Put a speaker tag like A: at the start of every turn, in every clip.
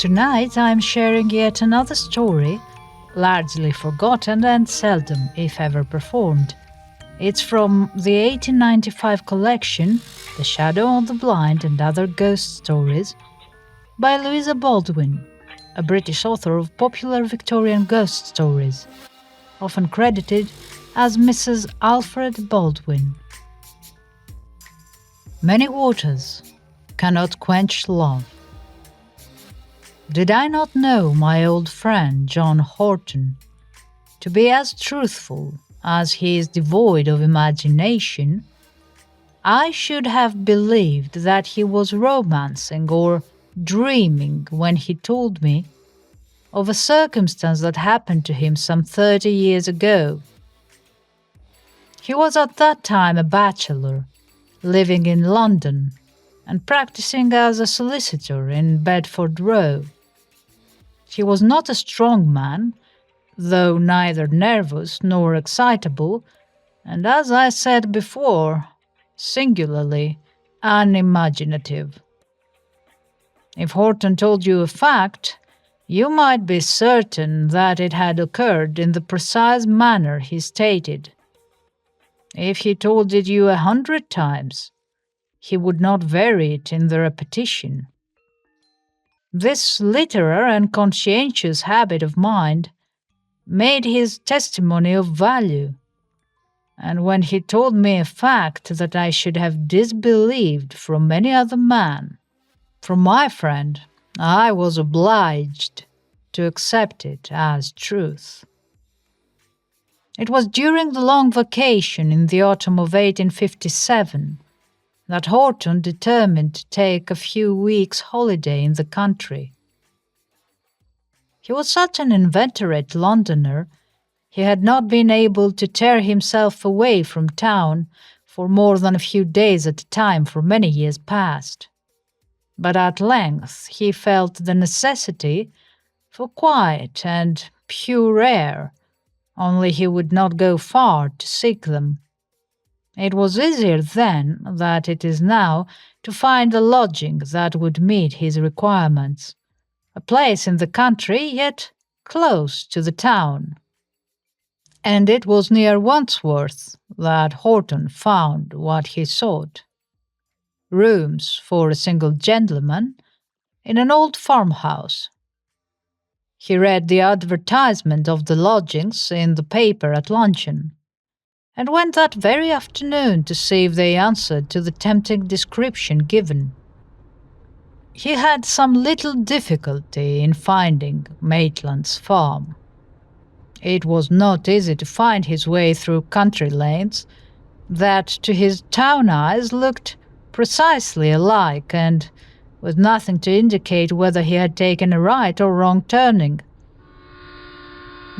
A: Tonight I'm sharing yet another story, largely forgotten and seldom, if ever, performed. It's from the 1895 collection, The Shadow on the Blind and Other Ghost Stories, by Louisa Baldwin, a British author of popular Victorian ghost stories, often credited as Mrs. Alfred Baldwin. Many waters cannot quench love. Did I not know my old friend John Horton to be as truthful as he is devoid of imagination, I should have believed that he was romancing or dreaming when he told me of a circumstance that happened to him some 30 years ago. He was at that time a bachelor, living in London and practicing as a solicitor in Bedford Row. He was not a strong man, though neither nervous nor excitable, and as I said before, singularly unimaginative. If Horton told you a fact, you might be certain that it had occurred in the precise manner he stated. If he told it you 100 times, he would not vary it in the repetition. This literary and conscientious habit of mind made his testimony of value, and when he told me a fact that I should have disbelieved from any other man, from my friend, I was obliged to accept it as truth. It was during the long vacation in the autumn of 1857 that Horton determined to take a few weeks' holiday in the country. He was such an inveterate Londoner, he had not been able to tear himself away from town for more than a few days at a time for many years past. But at length he felt the necessity for quiet and pure air, only he would not go far to seek them. It was easier then than it is now to find a lodging that would meet his requirements, a place in the country yet close to the town. And it was near Wandsworth that Horton found what he sought: rooms for a single gentleman in an old farmhouse. He read the advertisement of the lodgings in the paper at luncheon, and went that very afternoon to see if they answered to the tempting description given. He had some little difficulty in finding Maitland's farm. It was not easy to find his way through country lanes that to his town eyes looked precisely alike, and with nothing to indicate whether he had taken a right or wrong turning.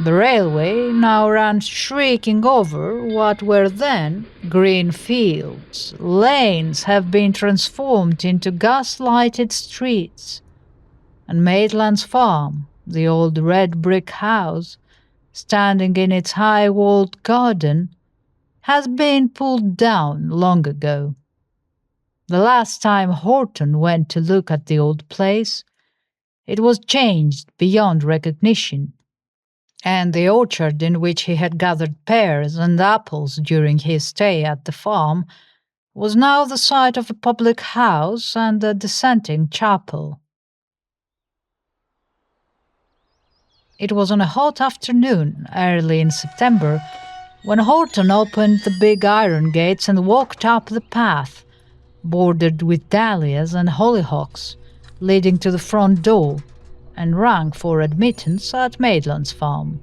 A: The railway now ran shrieking over what were then green fields. Lanes have been transformed into gas-lighted streets, and Maitland's farm, the old red brick house, standing in its high-walled garden, has been pulled down long ago. The last time Horton went to look at the old place, it was changed beyond recognition, and the orchard in which he had gathered pears and apples during his stay at the farm was now the site of a public house and a dissenting chapel. It was on a hot afternoon, early in September, when Horton opened the big iron gates and walked up the path, bordered with dahlias and hollyhocks, leading to the front door, and rang for admittance at Maitland's farm.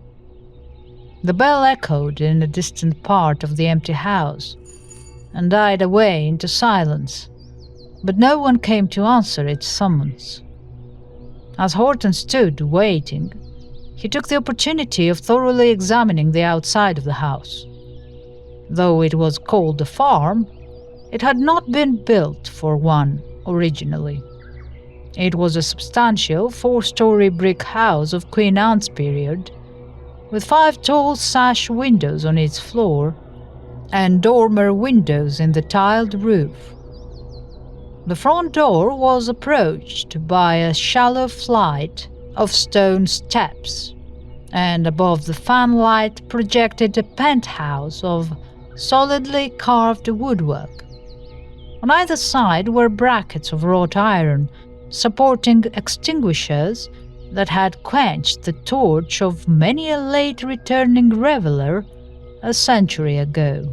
A: The bell echoed in a distant part of the empty house, and died away into silence, but no one came to answer its summons. As Horton stood waiting, he took the opportunity of thoroughly examining the outside of the house. Though it was called a farm, it had not been built for one originally. It was a substantial 4-story brick house of Queen Anne's period, with 5 tall sash windows on its floor and dormer windows in the tiled roof. The front door was approached by a shallow flight of stone steps, and above the fanlight projected a penthouse of solidly carved woodwork. On either side were brackets of wrought iron, supporting extinguishers that had quenched the torch of many a late returning reveller a century ago.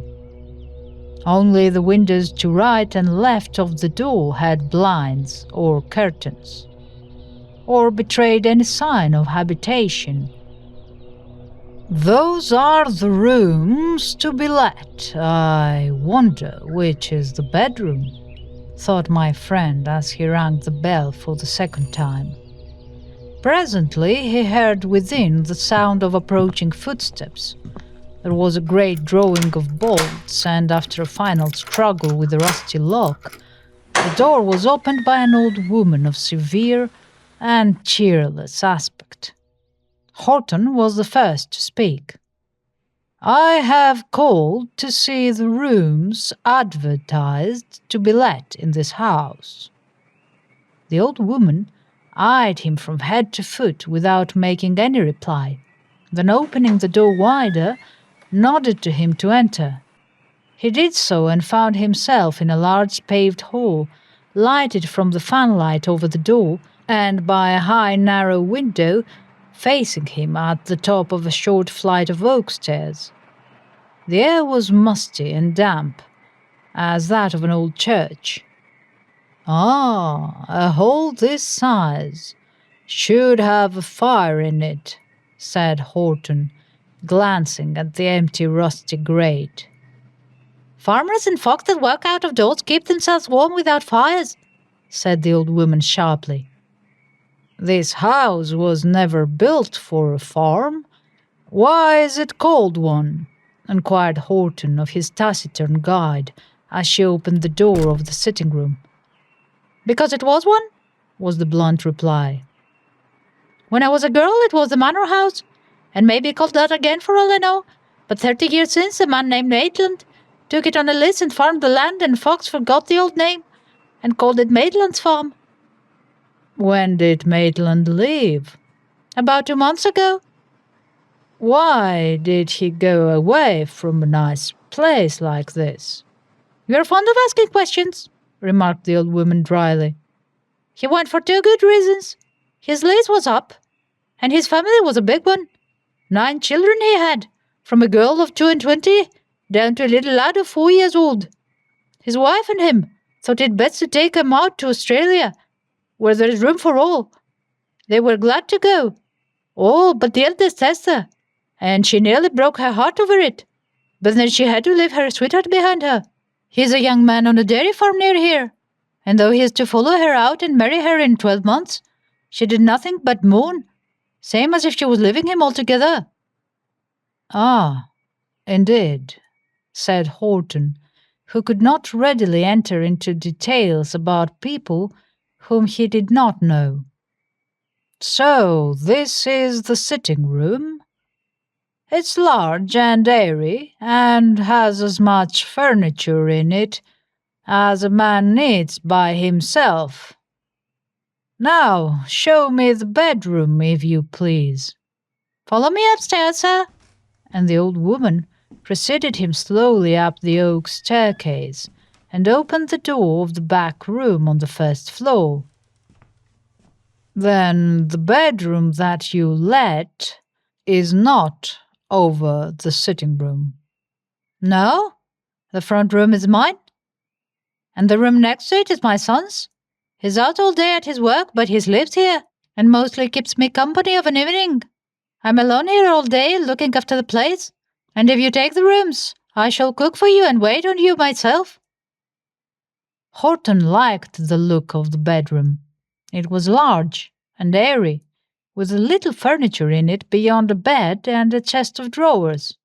A: Only the windows to right and left of the door had blinds or curtains, or betrayed any sign of habitation. "Those are the rooms to be let. I wonder which is the bedroom," thought my friend as he rang the bell for the second time. Presently he heard within the sound of approaching footsteps. There was a great drawing of bolts, and after a final struggle with the rusty lock, the door was opened by an old woman of severe and cheerless aspect. Horton was the first to speak. "I have called to see the rooms advertised to be let in this house." The old woman eyed him from head to foot without making any reply, then opening the door wider, nodded to him to enter. He did so and found himself in a large paved hall, lighted from the fanlight over the door and by a high narrow window facing him at the top of a short flight of oak stairs. The air was musty and damp, as that of an old church. "Ah, a hall this size should have a fire in it," said Horton, glancing at the empty rusty grate. "Farmers and folks that work out of doors keep themselves warm without fires," said the old woman sharply. "This house was never built for a farm. Why is it called one?" inquired Horton of his taciturn guide as she opened the door of the sitting room. "Because it was one," was the blunt reply. "When I was a girl it was the manor house, and may be called that again for all I know, but 30 years since a man named Maitland took it on a lease and farmed the land, and folks forgot the old name and called it Maitland's Farm." "When did Maitland leave?" "About 2 months ago." "Why did he go away from a nice place like this?" "You're fond of asking questions," remarked the old woman dryly. "He went for 2 good reasons. His lease was up, and his family was a big one. 9 children he had, from a girl of 22 down to a little lad of 4 years old. His wife and him thought it best to take him out to Australia, where there is room for all. They were glad to go, all but the eldest Esther, and she nearly broke her heart over it. But then she had to leave her sweetheart behind her. He's a young man on a dairy farm near here, and though he is to follow her out and marry her in 12 months, she did nothing but moan, same as if she was leaving him altogether." "Ah, indeed," said Horton, who could not readily enter into details about people whom he did not know. "So this is the sitting room? It's large and airy, and has as much furniture in it as a man needs by himself. Now, show me the bedroom, if you please." "Follow me upstairs, sir," and the old woman preceded him slowly up the oak staircase and opened the door of the back room on the first floor. "Then the bedroom that you let is not over the sitting room?" "No, the front room is mine, and the room next to it is my son's. He's out all day at his work, but he sleeps here, and mostly keeps me company of an evening. I'm alone here all day, looking after the place, and if you take the rooms, I shall cook for you and wait on you myself." Horton liked the look of the bedroom. It was large and airy, with a little furniture in it beyond a bed and a chest of drawers.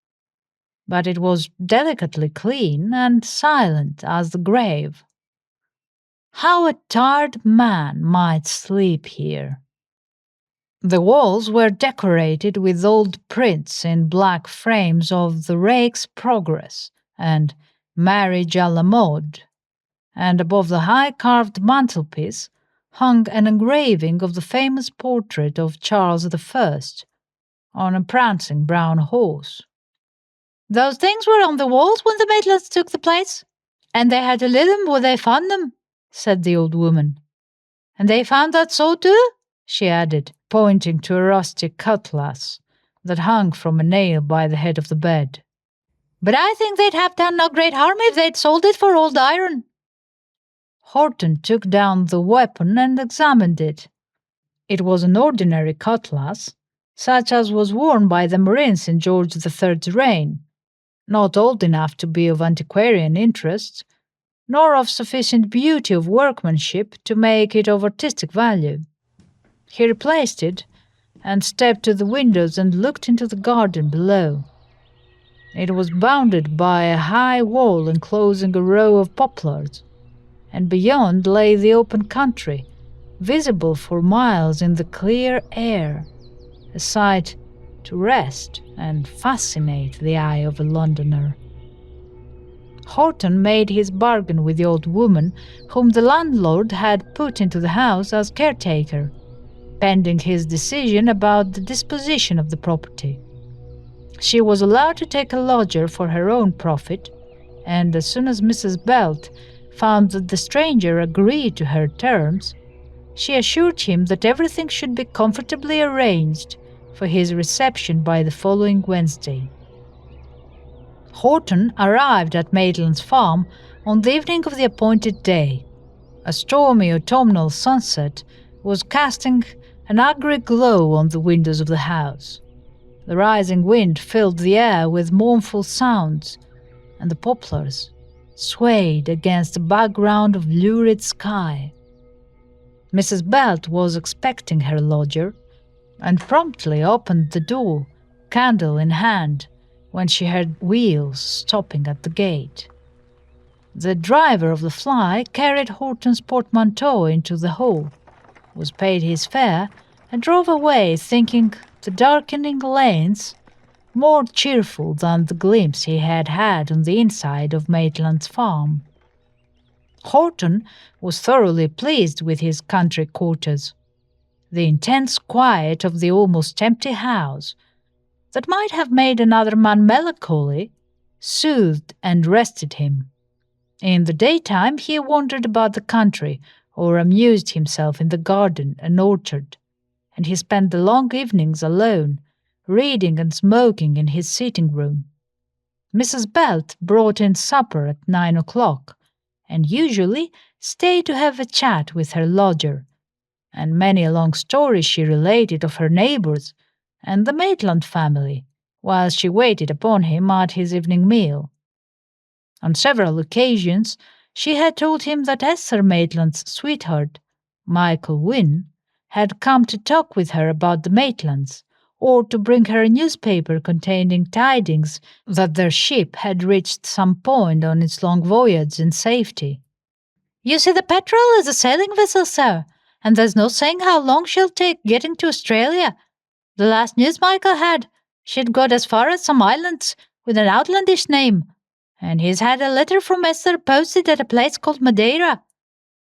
A: But it was delicately clean and silent as the grave. How a tired man might sleep here! The walls were decorated with old prints in black frames of the Rake's Progress and Marriage à la Mode. and above the high carved mantelpiece hung an engraving of the famous portrait of Charles I on a prancing brown horse. "Those things were on the walls when the Maitlands took the place, and they had to leave them where they found them," said the old woman. "And they found that so too?" she added, pointing to a rusty cutlass that hung from a nail by the head of the bed. "But I think they'd have done no great harm if they'd sold it for old iron." Horton took down the weapon and examined it. It was an ordinary cutlass, such as was worn by the Marines in George III's reign, not old enough to be of antiquarian interest, nor of sufficient beauty of workmanship to make it of artistic value. He replaced it and stepped to the windows and looked into the garden below. It was bounded by a high wall enclosing a row of poplars, and beyond lay the open country, visible for miles in the clear air, a sight to rest and fascinate the eye of a Londoner. Horton made his bargain with the old woman whom the landlord had put into the house as caretaker, pending his decision about the disposition of the property. She was allowed to take a lodger for her own profit, and as soon as Mrs. Belt found that the stranger agreed to her terms, she assured him that everything should be comfortably arranged for his reception by the following Wednesday. Horton arrived at Maitland's farm on the evening of the appointed day. A stormy autumnal sunset was casting an ugly glow on the windows of the house. The rising wind filled the air with mournful sounds, and the poplars swayed against a background of lurid sky. Mrs. Belt was expecting her lodger, and promptly opened the door, candle in hand, when she heard wheels stopping at the gate. The driver of the fly carried Horton's portmanteau into the hall, was paid his fare, and drove away, thinking the darkening lanes more cheerful than the glimpse he had had on the inside of Maitland's farm. Horton was thoroughly pleased with his country quarters. The intense quiet of the almost empty house, that might have made another man melancholy, soothed and rested him. In the daytime he wandered about the country or amused himself in the garden and orchard, and he spent the long evenings alone, reading and smoking in his sitting-room. Mrs. Belt brought in supper at 9 o'clock, and usually stayed to have a chat with her lodger, and many a long story she related of her neighbours and the Maitland family, while she waited upon him at his evening meal. On several occasions she had told him that Esther Maitland's sweetheart, Michael Wynne, had come to talk with her about the Maitlands, or to bring her a newspaper containing tidings that their ship had reached some point on its long voyage in safety. "You see, the Petrel is a sailing vessel, sir, and there's no saying how long she'll take getting to Australia. The last news Michael had, she'd got as far as some islands with an outlandish name, and he's had a letter from Esther posted at a place called Madeira,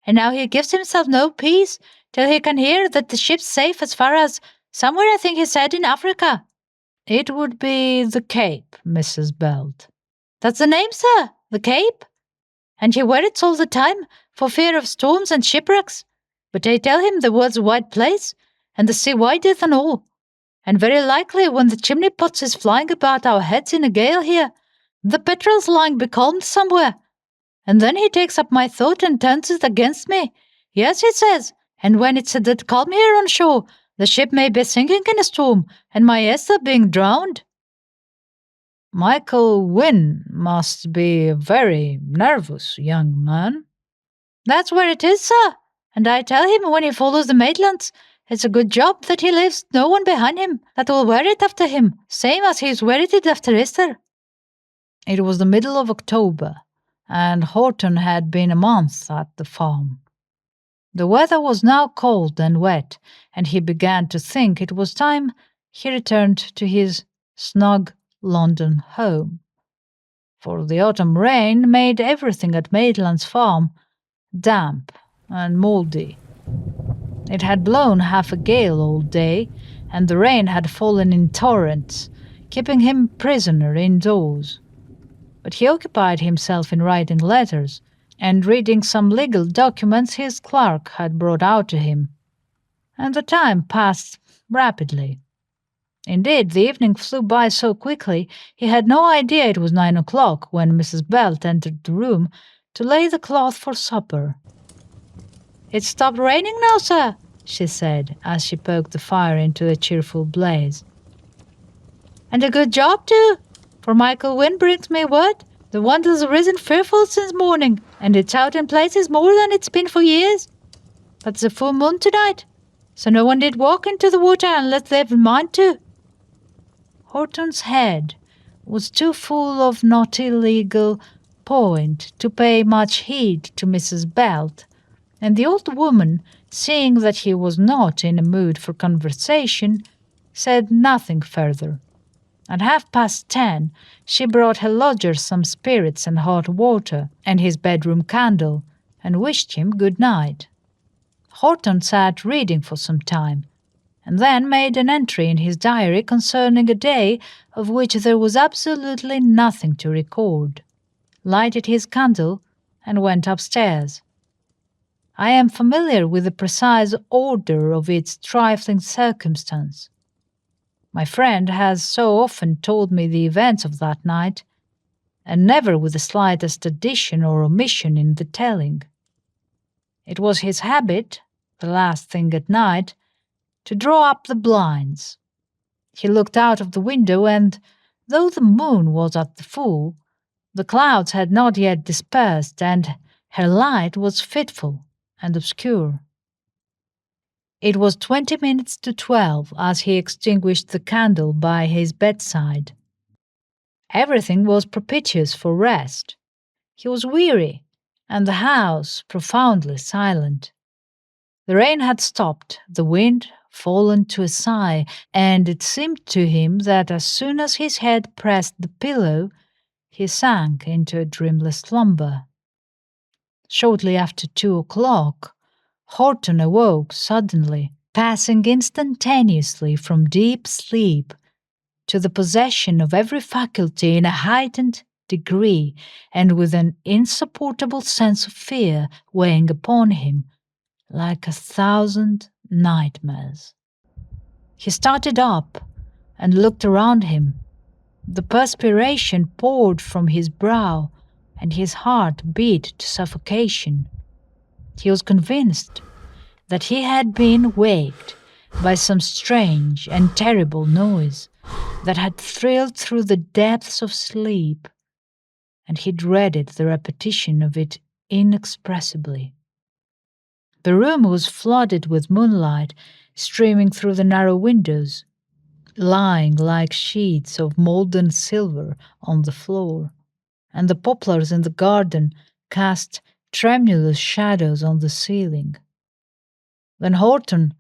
A: and now he gives himself no peace till he can hear that the ship's safe as far as somewhere, I think he said, in Africa." "It would be the Cape, Mrs. Belt." "That's the name, sir, the Cape. And he worries all the time for fear of storms and shipwrecks. But I tell him the world's a wide place, and the sea wider than all. And very likely when the chimney pots is flying about our heads in a gale here, the Petrel's lying becalmed somewhere. And then he takes up my thought and turns it against me. Yes, he says, and when it's a dead calm here on shore, the ship may be sinking in a storm, and my Esther being drowned." "Michael Wynne must be a very nervous young man." "That's where it is, sir. And I tell him when he follows the Maitlands, it's a good job that he leaves no one behind him that will wear it after him, same as he's wearied it after Esther." It was the middle of October, and Horton had been a month at the farm. The weather was now cold and wet, and he began to think it was time he returned to his snug London home. For the autumn rain made everything at Maitland's farm damp and mouldy. It had blown half a gale all day, and the rain had fallen in torrents, keeping him prisoner indoors. But he occupied himself in writing letters and reading some legal documents his clerk had brought out to him, and the time passed rapidly. Indeed, the evening flew by so quickly he had no idea it was 9 o'clock when Mrs. Belt entered the room to lay the cloth for supper. "It's stopped raining now, sir," she said, as she poked the fire into a cheerful blaze. "And a good job, too, for Michael Wynne brings me word the Wandle's risen fearful since morning, and it's out in places more than it's been for years. But it's a full moon tonight, so no one did walk into the water unless they've a mind to." Horton's head was too full of not illegal point to pay much heed to Mrs. Belt, and the old woman, seeing that he was not in a mood for conversation, said nothing further. At 10:30, she brought her lodger some spirits and hot water, and his bedroom candle, and wished him good night. Horton sat reading for some time, and then made an entry in his diary concerning a day of which there was absolutely nothing to record, lighted his candle, and went upstairs. I am familiar with the precise order of its trifling circumstance. My friend has so often told me the events of that night, and never with the slightest addition or omission in the telling. It was his habit, the last thing at night, to draw up the blinds. He looked out of the window, and, though the moon was at the full, the clouds had not yet dispersed, and her light was fitful and obscure. It was 20 minutes to 12 as he extinguished the candle by his bedside. Everything was propitious for rest. He was weary, and the house profoundly silent. The rain had stopped, the wind fallen to a sigh, and it seemed to him that as soon as his head pressed the pillow, he sank into a dreamless slumber. Shortly after 2 o'clock, Horton awoke suddenly, passing instantaneously from deep sleep to the possession of every faculty in a heightened degree, and with an insupportable sense of fear weighing upon him like 1,000 nightmares. He started up and looked around him. The perspiration poured from his brow, and his heart beat to suffocation. He was convinced that he had been waked by some strange and terrible noise that had thrilled through the depths of sleep, and he dreaded the repetition of it inexpressibly. The room was flooded with moonlight streaming through the narrow windows, lying like sheets of molten silver on the floor, and the poplars in the garden cast tremulous shadows on the ceiling. Then Horton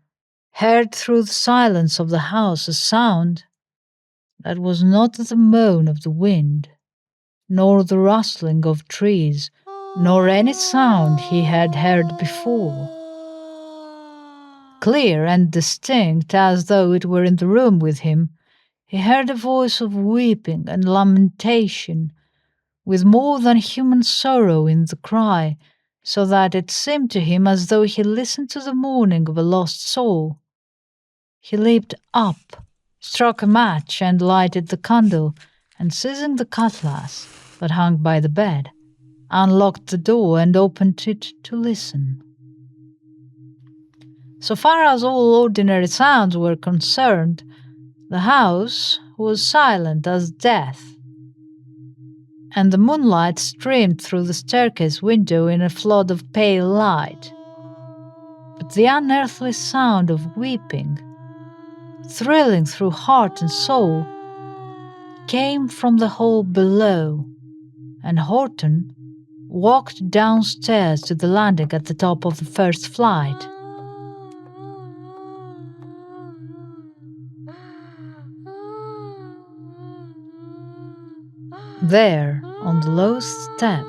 A: heard through the silence of the house a sound that was not the moan of the wind, nor the rustling of trees, nor any sound he had heard before. Clear and distinct, as though it were in the room with him, he heard a voice of weeping and lamentation, with more than human sorrow in the cry, so that it seemed to him as though he listened to the mourning of a lost soul. He leaped up, struck a match, and lighted the candle, and seizing the cutlass that hung by the bed, unlocked the door and opened it to listen. So far as all ordinary sounds were concerned, the house was silent as death, and the moonlight streamed through the staircase window in a flood of pale light. But the unearthly sound of weeping, thrilling through heart and soul, came from the hall below, and Horton walked downstairs to the landing at the top of the first flight. There, on the low step,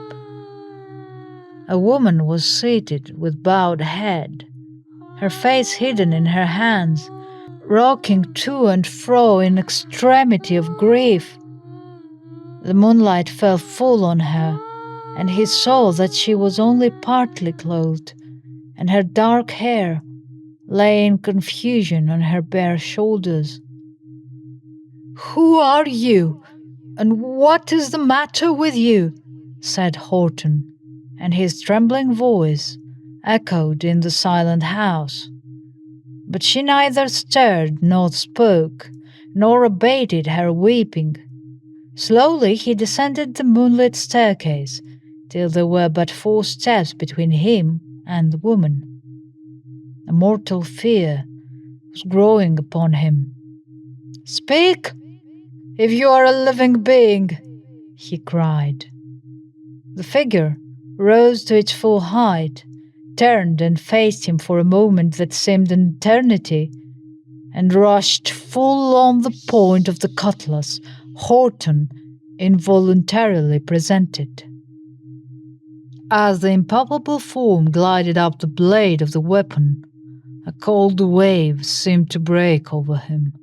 A: A woman was seated with bowed head, her face hidden in her hands, rocking to and fro in extremity of grief. The moonlight fell full on her, and he saw that she was only partly clothed, and her dark hair lay in confusion on her bare shoulders. "Who are you, and what is the matter with you?" said Horton, and his trembling voice echoed in the silent house. But she neither stirred nor spoke, nor abated her weeping. Slowly he descended the moonlit staircase, till there were but 4 steps between him and the woman. A mortal fear was growing upon him. "Speak, if you are a living being," he cried. The figure rose to its full height, turned and faced him for a moment that seemed an eternity, and rushed full on the point of the cutlass Horton involuntarily presented. As the impalpable form glided up the blade of the weapon, a cold wave seemed to break over him,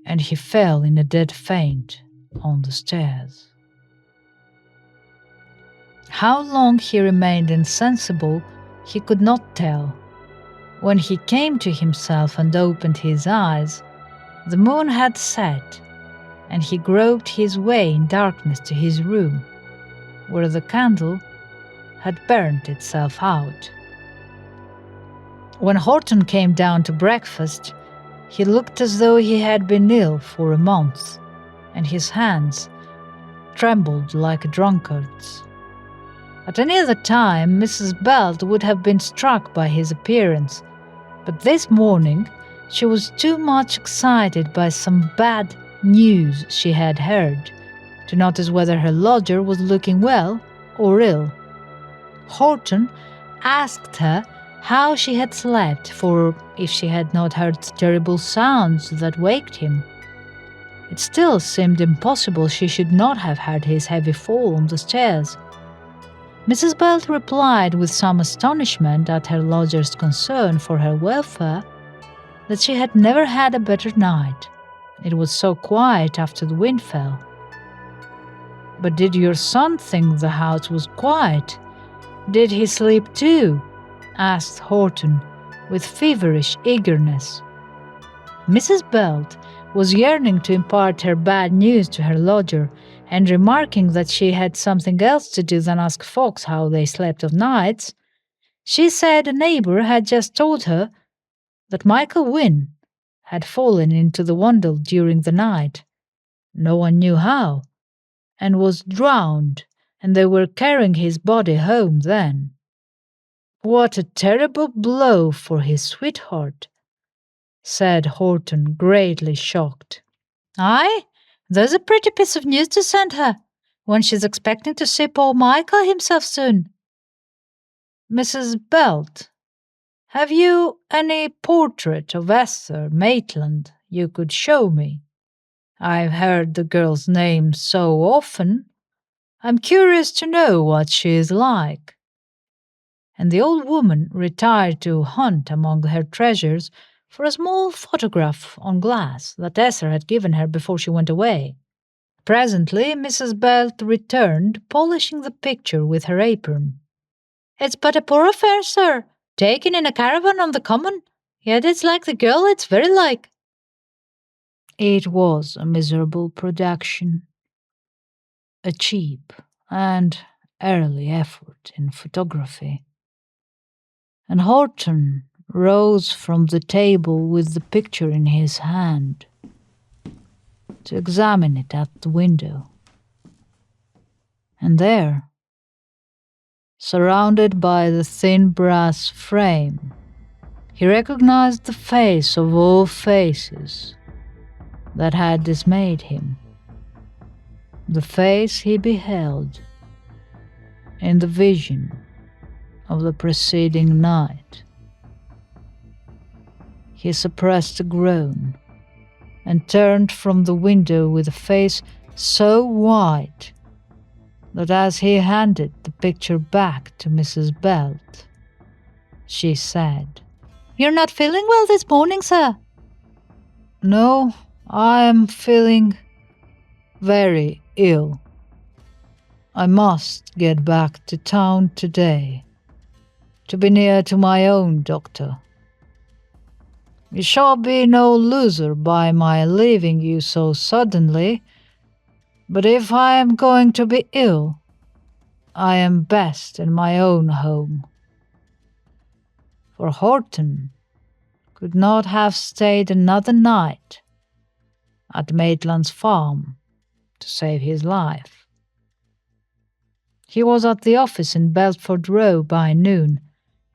A: and he fell in a dead faint on the stairs. How long he remained insensible, he could not tell. When he came to himself and opened his eyes, the moon had set, and he groped his way in darkness to his room, where the candle had burnt itself out. When Horton came down to breakfast, he looked as though he had been ill for a month, and his hands trembled like a drunkard's. At any other time, Mrs. Belt would have been struck by his appearance, but this morning she was too much excited by some bad news she had heard to notice whether her lodger was looking well or ill. Horton asked her how she had slept, for if she had not heard terrible sounds that waked him, it still seemed impossible she should not have heard his heavy fall on the stairs. Mrs. Belt replied with some astonishment at her lodger's concern for her welfare that she had never had a better night. It was so quiet after the wind fell. "But did your son think the house was quiet? Did he sleep too?" asked Horton with feverish eagerness. Mrs. Belt was yearning to impart her bad news to her lodger, and remarking that she had something else to do than ask folks how they slept of nights, she said a neighbor had just told her that Michael Wynne had fallen into the Wandle during the night, no one knew how, and was drowned, and they were carrying his body home then. "What a terrible blow for his sweetheart," said Horton, greatly shocked. "Aye, there's a pretty piece of news to send her, when she's expecting to see poor Michael himself soon. Mrs. Belt, have you any portrait of Esther Maitland you could show me? I've heard the girl's name so often. I'm curious to know what she is like." And the old woman retired to hunt among her treasures for a small photograph on glass that Esther had given her before she went away. Presently Mrs. Belt returned, polishing the picture with her apron. "It's but a poor affair, sir, taken in a caravan on the common, yet it's like the girl, it's very like." It was a miserable production, a cheap and early effort in photography, and Horton rose from the table with the picture in his hand to examine it at the window. And there, surrounded by the thin brass frame, he recognized the face of all faces that had dismayed him, the face he beheld in the vision of the preceding night. He suppressed a groan and turned from the window with a face so white that as he handed the picture back to Mrs. Belt, she said, "You're not feeling well this morning, sir?" "No, I am feeling very ill. I must get back to town today, to be near to my own doctor. You shall be no loser by my leaving you so suddenly, but if I am going to be ill, I am best in my own home." For Horton could not have stayed another night at Maitland's farm to save his life. He was at the office in Belford Row by noon,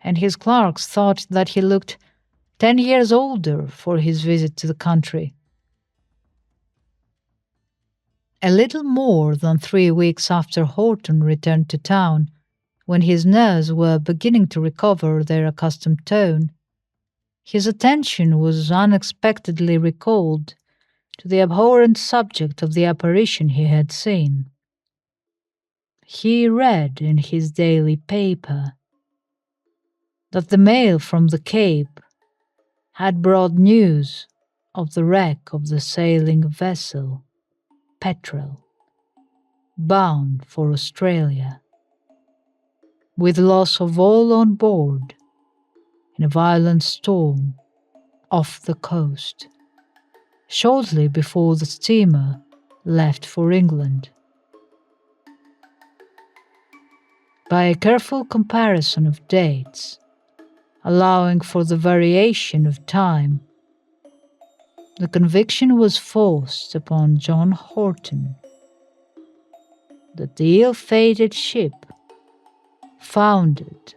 A: and his clerks thought that he looked 10 years older for his visit to the country. A little more than 3 weeks after Horton returned to town, when his nerves were beginning to recover their accustomed tone, his attention was unexpectedly recalled to the abhorrent subject of the apparition he had seen. He read in his daily paper that the mail from the Cape had brought news of the wreck of the sailing vessel Petrel, bound for Australia, with loss of all on board in a violent storm off the coast, shortly before the steamer left for England. By a careful comparison of dates, allowing for the variation of time, the conviction was forced upon John Horton that the ill-fated ship foundered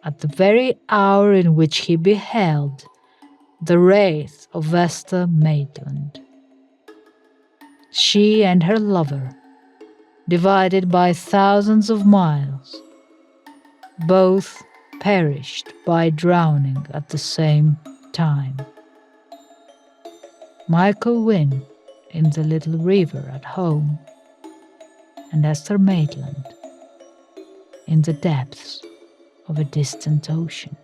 A: at the very hour in which he beheld the wraith of Esther Maitland. She and her lover, divided by thousands of miles, both perished by drowning at the same time. Michael Wynne in the little river at home, and Esther Maitland in the depths of a distant ocean.